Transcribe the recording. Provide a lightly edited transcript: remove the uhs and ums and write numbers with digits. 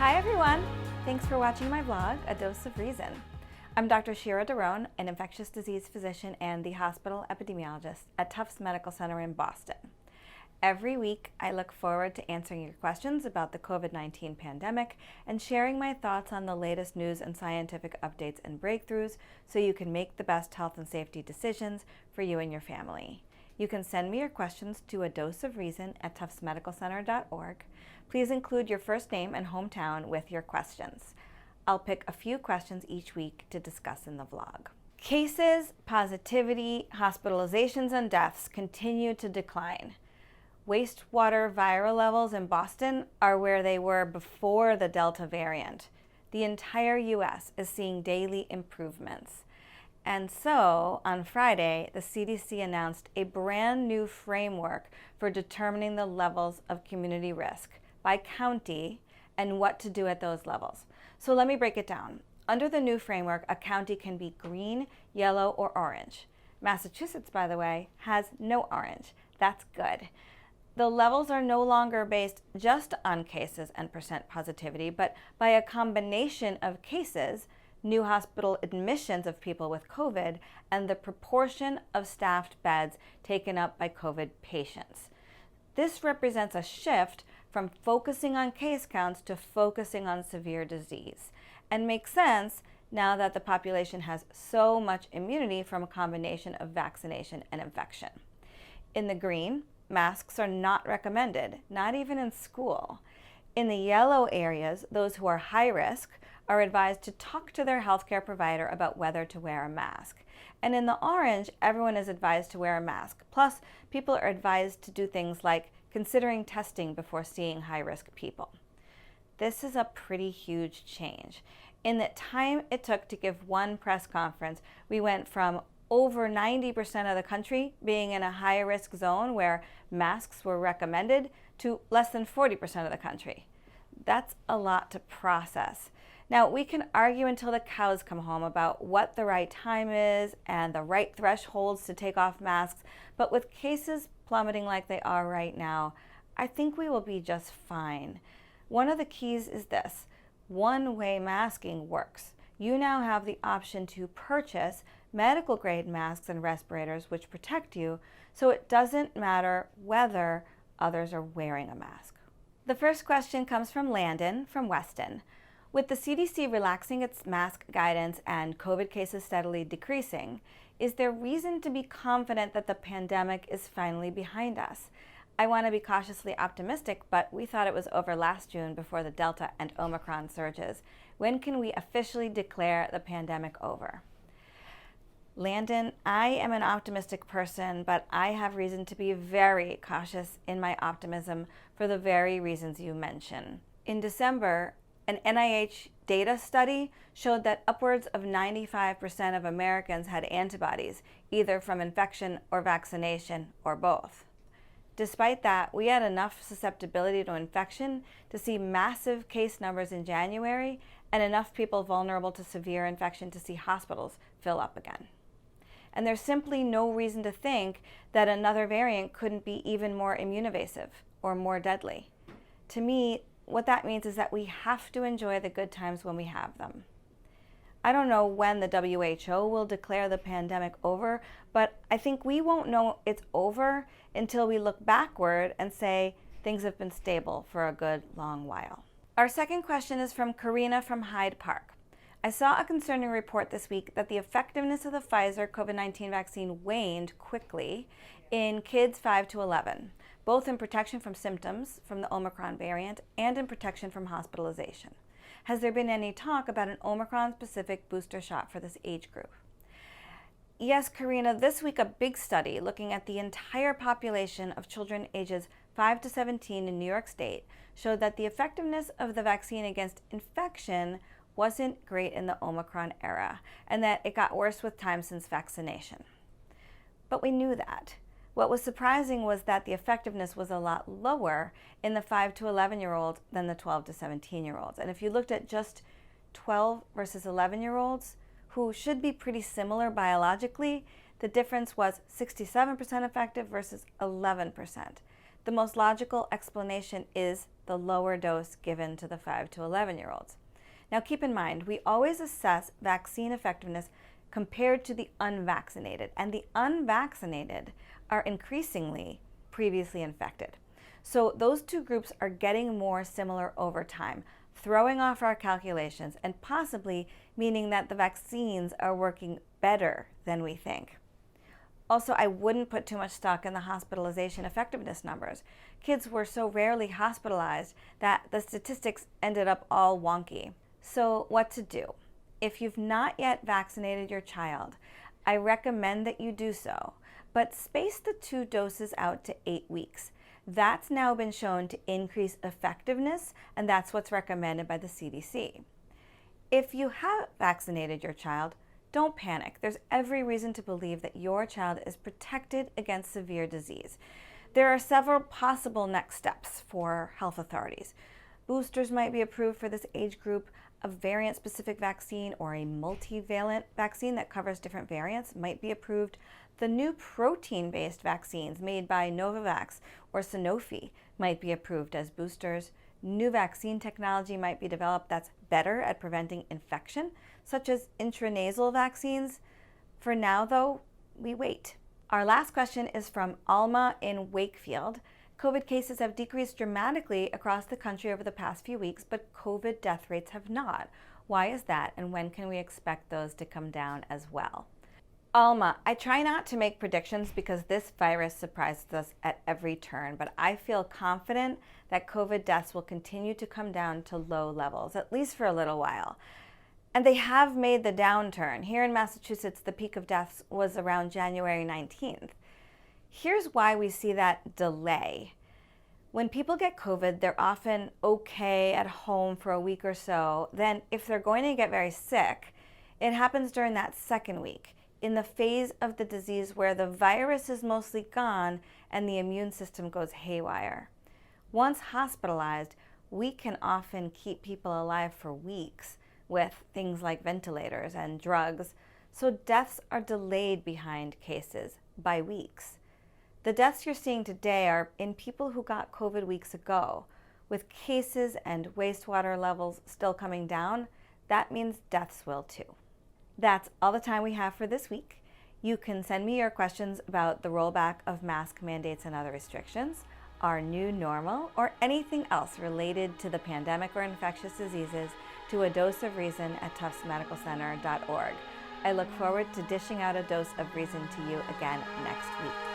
Hi everyone! Thanks for watching my vlog, A Dose of Reason. I'm Dr. Shira Doron, an infectious disease physician and the hospital epidemiologist at Tufts Medical Center in Boston. Every week, I look forward to answering your questions about the COVID-19 pandemic and sharing my thoughts on the latest news and scientific updates and breakthroughs so you can make the best health and safety decisions for you and your family. You can send me your questions to adoseofreason@tuftsmedicalcenter.org. Please include your first name and hometown with your questions. I'll pick a few questions each week to discuss in the vlog. Cases, positivity, hospitalizations, and deaths continue to decline. Wastewater viral levels in Boston are where they were before the Delta variant. The entire U.S. is seeing daily improvements. And so, on Friday, the CDC announced a brand new framework for determining the levels of community risk by county and what to do at those levels. So let me break it down. Under the new framework, a county can be green, yellow, or orange. Massachusetts, by the way, has no orange. That's good. The levels are no longer based just on cases and percent positivity, but by a combination of cases, new hospital admissions of people with COVID, and the proportion of staffed beds taken up by COVID patients. This represents a shift from focusing on case counts to focusing on severe disease, and makes sense now that the population has so much immunity from a combination of vaccination and infection. In the green, masks are not recommended, not even in school. In the yellow areas, those who are high risk are advised to talk to their healthcare provider about whether to wear a mask. And in the orange, everyone is advised to wear a mask. Plus, people are advised to do things like considering testing before seeing high-risk people. This is a pretty huge change. In the time it took to give one press conference, we went from over 90% of the country being in a high-risk zone where masks were recommended to less than 40% of the country. That's a lot to process. Now, we can argue until the cows come home about what the right time is and the right thresholds to take off masks, but with cases plummeting like they are right now, I think we will be just fine. One of the keys is this: one-way masking works. You now have the option to purchase medical-grade masks and respirators which protect you, so it doesn't matter whether others are wearing a mask. The first question comes from Landon from Weston. With the CDC relaxing its mask guidance and COVID cases steadily decreasing, is there reason to be confident that the pandemic is finally behind us? I want to be cautiously optimistic, but we thought it was over last June before the Delta and Omicron surges. When can we officially declare the pandemic over? Landon, I am an optimistic person, but I have reason to be very cautious in my optimism for the very reasons you mention. In December, an NIH data study showed that upwards of 95% of Americans had antibodies, either from infection or vaccination or both. Despite that, we had enough susceptibility to infection to see massive case numbers in January and enough people vulnerable to severe infection to see hospitals fill up again. And there's simply no reason to think that another variant couldn't be even more immunoevasive or more deadly. To me, what that means is that we have to enjoy the good times when we have them. I don't know when the WHO will declare the pandemic over, but I think we won't know it's over until we look backward and say things have been stable for a good long while. Our second question is from Karina from Hyde Park. I saw a concerning report this week that the effectiveness of the Pfizer COVID-19 vaccine waned quickly in kids 5 to 11, both in protection from symptoms from the Omicron variant and in protection from hospitalization. Has there been any talk about an Omicron-specific booster shot for this age group? Yes, Karina, this week a big study looking at the entire population of children ages 5 to 17 in New York State showed that the effectiveness of the vaccine against infection wasn't great in the Omicron era, and that it got worse with time since vaccination. But we knew that. What was surprising was that the effectiveness was a lot lower in the 5 to 11-year-olds than the 12 to 17-year-olds. And if you looked at just 12 versus 11-year-olds, who should be pretty similar biologically, the difference was 67% effective versus 11%. the most logical explanation is the lower dose given to the 5 to 11-year-olds. Now keep in mind, we always assess vaccine effectiveness compared to the unvaccinated, and the unvaccinated are increasingly previously infected. So those two groups are getting more similar over time, throwing off our calculations and possibly meaning that the vaccines are working better than we think. Also, I wouldn't put too much stock in the hospitalization effectiveness numbers. Kids were so rarely hospitalized that the statistics ended up all wonky. So what to do? If you've not yet vaccinated your child, I recommend that you do so, but space the 2 doses out to 8 weeks. That's now been shown to increase effectiveness, and that's what's recommended by the CDC. If you have vaccinated your child, don't panic. There's every reason to believe that your child is protected against severe disease. There are several possible next steps for health authorities. Boosters might be approved for this age group. A variant-specific vaccine or a multivalent vaccine that covers different variants might be approved. The new protein-based vaccines made by Novavax or Sanofi might be approved as boosters. New vaccine technology might be developed that's better at preventing infection, such as intranasal vaccines. For now, though, we wait. Our last question is from Alma in Wakefield. COVID cases have decreased dramatically across the country over the past few weeks, but COVID death rates have not. Why is that, and when can we expect those to come down as well? Alma, I try not to make predictions because this virus surprises us at every turn, but I feel confident that COVID deaths will continue to come down to low levels, at least for a little while. And they have made the downturn. Here in Massachusetts, the peak of deaths was around January 19th. Here's why we see that delay. When people get COVID, they're often okay at home for a week or so. Then if they're going to get very sick, it happens during that second week, in the phase of the disease where the virus is mostly gone and the immune system goes haywire. Once hospitalized, we can often keep people alive for weeks with things like ventilators and drugs, so deaths are delayed behind cases by weeks. The deaths you're seeing today are in people who got COVID weeks ago. With cases and wastewater levels still coming down, that means deaths will too. That's all the time we have for this week. You can send me your questions about the rollback of mask mandates and other restrictions, our new normal, or anything else related to the pandemic or infectious diseases to adoseofreason@tuftsmedicalcenter.org. I look forward to dishing out a dose of reason to you again next week.